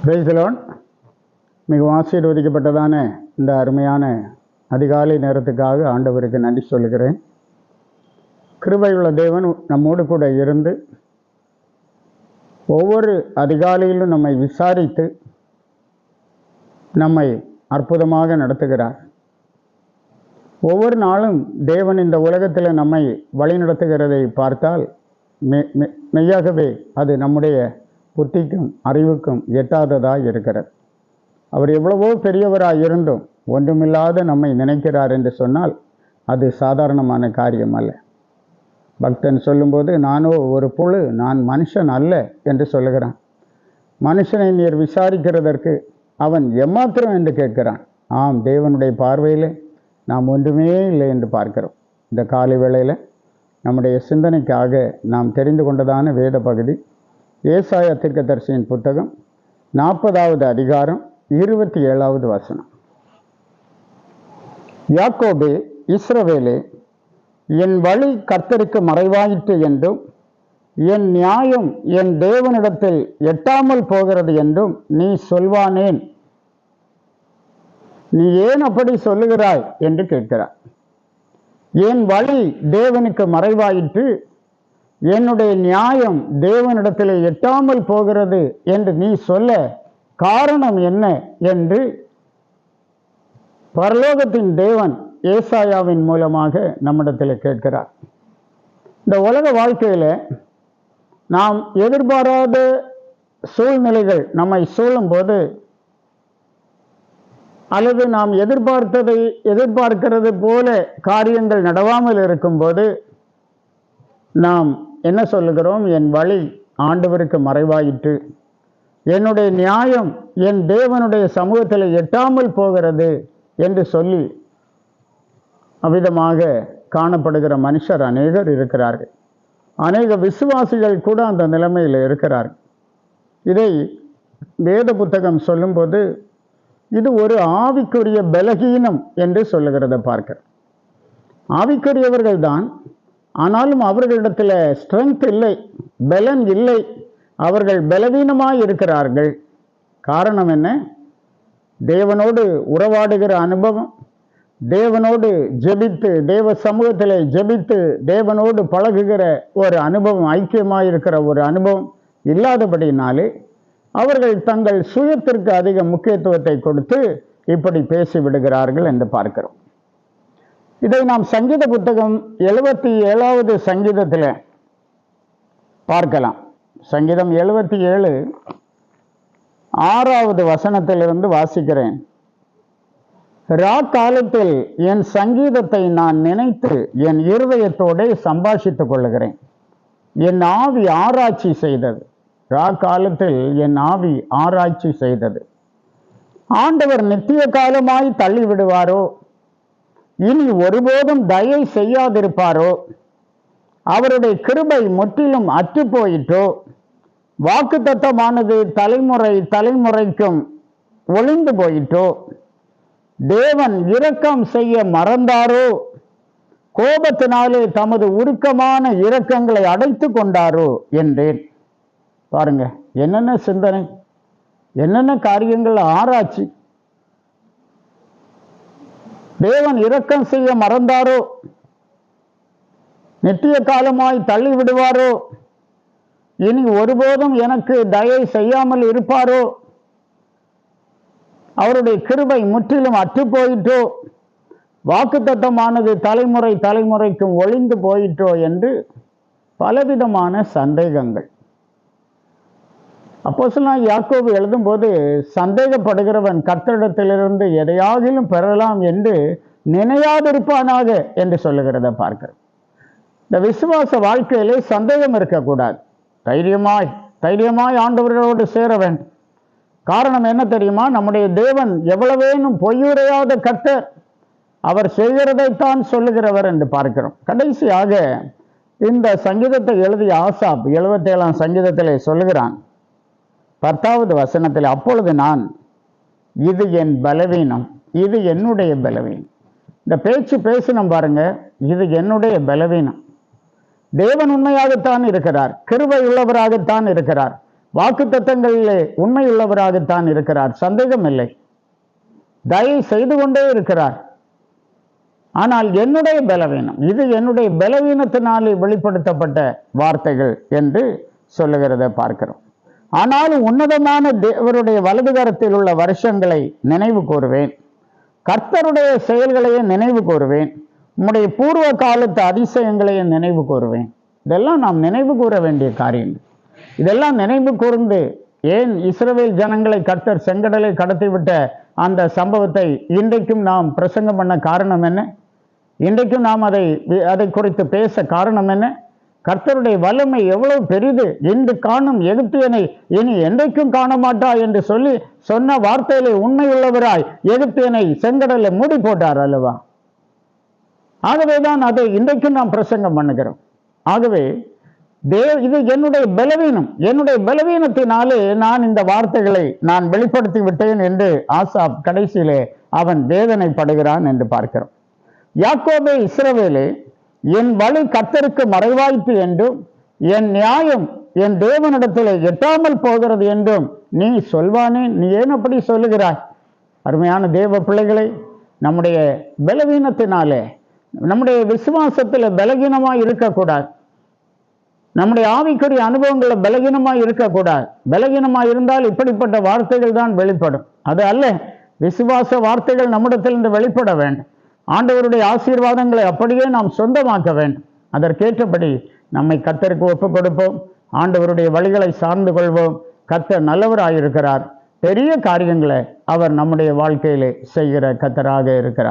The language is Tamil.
Praise the Lord. மிகவும் ஆசீர்வதிக்கப்பட்டதான இந்த அருமையான அதிகாலை நேரத்துக்காக ஆண்டவருக்கு நன்றி சொல்லுகிறேன். கிருபையுள்ள தேவன் நம்மோடு கூட இருந்து ஒவ்வொரு அதிகாலையிலும் நம்மை விசாரித்து நம்மை அற்புதமாக நடத்துகிறார். ஒவ்வொரு நாளும் தேவன் இந்த உலகத்தில் நம்மை வழிநடத்துகிறதை பார்த்தால் மெய்யாகவே அது நம்முடைய புத்திக்கும் அறிவுக்கும் எட்டாததாக இருக்கிறது. அவர் எவ்வளவோ பெரியவராக இருந்தும் ஒன்றுமில்லாத நம்மை நினைக்கிறார் என்று சொன்னால் அது சாதாரணமான காரியம் அல்ல. பக்தன் சொல்லும்போது நானோ ஒரு புழு, நான் மனுஷன் அல்ல என்று சொல்லுகிறான். மனுஷனை நீர் விசாரிக்கிறதற்கு அவன் எம்மாத்திரம் என்று கேட்கிறான். ஆம், தேவனுடைய பார்வையில் நாம் ஒன்றுமே இல்லை என்று பார்க்கிறோம். இந்த காலை வேளையில் நம்முடைய சிந்தனைக்காக நாம் தெரிந்து கொண்டதான வேத பகுதி ஏசாயா தீர்க்கதரிசியின் புத்தகம் 40வது அதிகாரம் 27வது வசனம். யாக்கோபே, இஸ்ரவேலே, என் வழி கர்த்தருக்கு மறைவாயிற்று என்றும் என் நியாயம் என் தேவனிடத்தில் எட்டாமல் போகிறது என்றும் நீ சொல்வானேன்? நீ ஏன் அப்படி சொல்லுகிறாய் என்று கேட்கிறார். என் வழி தேவனுக்கு மறைவாயிற்று, என்னுடைய நியாயம் தேவனிடத்தில் எட்டாமல் போகிறது என்று நீ சொல்ல காரணம் என்ன என்று பரலோகத்தின் தேவன் ஏசாயாவின் மூலமாக நம்மிடத்தில் கேட்கிறார். இந்த உலக வாழ்க்கையில் நாம் எதிர்பாராத சூழ்நிலைகள் நம்மை சூழும் போது அல்லது நாம் எதிர்பார்க்கிறது போல காரியங்கள் நடவாமல் இருக்கும்போது நாம் என்ன சொல்லுகிறோம்? என் வழி ஆண்டவருக்கு மறைவாயிற்று, என்னுடைய நியாயம் என் தேவனுடைய சமூகத்தில் எட்டாமல் போகிறது என்று சொல்லி அவ்விதமாக காணப்படுகிற மனுஷர் அநேகர் இருக்கிறார்கள். அநேக விசுவாசிகள் கூட அந்த நிலைமையில் இருக்கிறார்கள். இதை வேத புத்தகம் சொல்லும்போது இது ஒரு ஆவிக்குரிய பலகீனம் என்று சொல்லுகிறத பார்க்கிறோம். ஆவிக்குரியவர்கள் தான், ஆனாலும் அவர்களிடத்தில் ஸ்ட்ரென்த் இல்லை, பலன் இல்லை, அவர்கள் பலவீனமாய் இருக்கிறார்கள். காரணம் என்ன? தேவனோடு உறவாடுகிற அனுபவம், தேவனோடு ஜெபித்து தேவ சமூகத்தில் ஜெபித்து தேவனோடு பழகுகிற ஒரு அனுபவம், ஐக்கியமாயிருக்கிற ஒரு அனுபவம் இல்லாதபடினாலே அவர்கள் தங்கள் சுயத்திற்கு அதிக முக்கியத்துவத்தை கொடுத்து இப்படி பேசிவிடுகிறார்கள் என்று பார்க்கிறோம். இதை நாம் சங்கீத புத்தகம் 77வது சங்கீதத்தில் பார்க்கலாம். சங்கீதம் 77 6வது வசனத்திலிருந்து வாசிக்கிறேன். காலத்தில் என் சங்கீதத்தை நான் நினைத்து என் இருதயத்தோடு சம்பாஷித்துக் கொள்ளுகிறேன். என் ஆவி ஆராய்ச்சி செய்தது. காலத்தில் என் ஆவி ஆராய்ச்சி செய்தது. ஆண்டவர் நித்திய காலமாய் தள்ளிவிடுவாரோ? இனி ஒருபோதும் தயை செய்யாதிருப்பாரோ? அவருடைய கிருபை முற்றிலும் அற்று போயிற்றோ? வாக்குத்தத்தமானது தலைமுறை தலைமுறைக்கும் ஒளிந்து போயிற்றோ? தேவன் இரக்கம் செய்ய மறந்தாரோ? கோபத்தினாலே தமது உருக்கமான இரக்கங்களை அடைத்து கொண்டாரோ என்றேன். பாருங்க, என்னென்ன சிந்தனை, என்னென்ன காரியங்கள் ஆராய்ச்சி. தேவன் இரக்கம் செய்ய மறந்தாரோ? நித்திய காலமாய் தள்ளி விடுவாரோ? இனி ஒருபோதும் எனக்கு தயை செய்யாமல் இருப்பாரோ? அவருடைய கிருபை முற்றிலும் அற்று போயிற்றோ? வாக்குத்தத்தமானது தலைமுறை தலைமுறைக்கும் ஒளிந்து போயிற்றோ என்று பலவிதமான சந்தேகங்கள். அப்போஸ்தலனாகிய யாக்கோபு எழுதும்போது சந்தேகப்படுகிறவன் கர்த்தரிடத்திலிருந்து எதையாகிலும் பெறலாம் என்று நினையாதிருப்பானாக என்று சொல்லுகிறத பார்க்கிறோம். இந்த விசுவாச வாழ்க்கையிலே சந்தேகம் இருக்கக்கூடாது. தைரியமாய் ஆண்டவர்களோடு சேர வேண்டும். காரணம் என்ன தெரியுமா? நம்முடைய தேவன் எவ்வளவேனும் பொய்யுரையாத கர்த்தர், அவர் செய்கிறதைத்தான் சொல்லுகிறவர் என்று பார்க்கிறோம். கடைசியாக இந்த சங்கீதத்தை எழுதிய ஆசாப் 77ஆம் சங்கீதத்திலே சொல்லுகிறான் 10வது வசனத்தில், அப்பொழுது நான், இது என் பலவீனம், இது என்னுடைய பலவீனம். இந்த பேச்சு பேசணும் பாருங்க, இது என்னுடைய பலவீனம். தேவன் உண்மையாகத்தான் இருக்கிறார், கிருபை உள்ளவராகத்தான் இருக்கிறார். வாக்குத்தத்தங்களிலே உண்மையுள்ளவராகத்தான் இருக்கிறார், சந்தேகம் இல்லை. தயவு செய்து கொண்டே இருக்கிறார். ஆனால் என்னுடைய பலவீனம், இது என்னுடைய பலவீனத்தினாலே வெளிப்படுத்தப்பட்ட வார்த்தைகள் என்று சொல்லுகிறத பார்க்கிறோம். ஆனாலும் உன்னதமான தேவருடைய வலதுகரத்தில் உள்ள வருஷங்களை நினைவு கூறுவேன், கர்த்தருடைய செயல்களையே நினைவு கூறுவேன், உம்முடைய பூர்வ காலத்து அதிசயங்களையே நினைவு கூறுவேன். இதெல்லாம் நாம் நினைவு கூற வேண்டிய காரியங்கள். இதெல்லாம் நினைவு கூர்ந்து, ஏன் இஸ்ரவேல் ஜனங்களை கர்த்தர் செங்கடலை கடத்திவிட்ட அந்த சம்பவத்தை இன்றைக்கும் நாம் பிரசங்கம் பண்ண காரணம் என்ன? இன்றைக்கும் நாம் அதை குறித்து பேச காரணம் என்ன? கர்த்தருடைய வல்லமை எவ்வளவு பெரிது, இன்று காணும் எகிப்தியனை இனி என்றைக்கும் காண மாட்டா என்று சொல்லி சொன்ன வார்த்தையிலே உண்மையுள்ளவராய் எகிப்தியனை செங்கடலை மூடி போட்டார் அல்லவா? ஆகவேதான் அதை இன்றைக்கும் நாம் பிரசங்கம் பண்ணுகிறோம். ஆகவே இது என்னுடைய பலவீனம், என்னுடைய பலவீனத்தினாலே நான் இந்த வார்த்தைகளை நான் வெளிப்படுத்தி விட்டேன் என்று ஆசாப் கடைசியிலே அவன் வேதனைப்படுகிறான் என்று பார்க்கிறோம். யாக்கோபே, இஸ்ரவேலே, என் வழி கர்த்தருக்கு மறைவாய்த்து என்றும் என் நியாயம் என் தேவனிடத்திலே எட்டாமல் போகிறது என்றும் நீ சொல்வானே, நீ ஏன் அப்படி சொல்லுகிறாய்? அருமையான தேவ பிள்ளைகளை, நம்முடைய பலவீனத்தினாலே நம்முடைய விசுவாசத்தில் பலகீனமாய் இருக்கக்கூடாது, நம்முடைய ஆவிக்குரிய அனுபவங்களை பலகீனமாய் இருக்கக்கூடாது. பலகீனமாய் இருந்தால் இப்படிப்பட்ட வார்த்தைகள் தான் வெளிப்படும். அது அல்ல, விசுவாச வார்த்தைகள் நம்மிடத்திலிருந்து வெளிப்பட வேண்டும். ஆண்டவருடைய ஆசீர்வாதங்களை அப்படியே நாம் சொந்தமாக்க வேண்டும். அதற்கேற்றபடி நம்மை கர்த்தருக்கு ஒப்புக் கொடுப்போம், ஆண்டவருடைய வழிகளை சார்ந்து கொள்வோம். கர்த்தர் நல்லவராயிருக்கிறார், பெரிய காரியங்களை அவர் நம்முடைய வாழ்க்கையிலே செய்கிற கர்த்தராக இருக்கிறார்.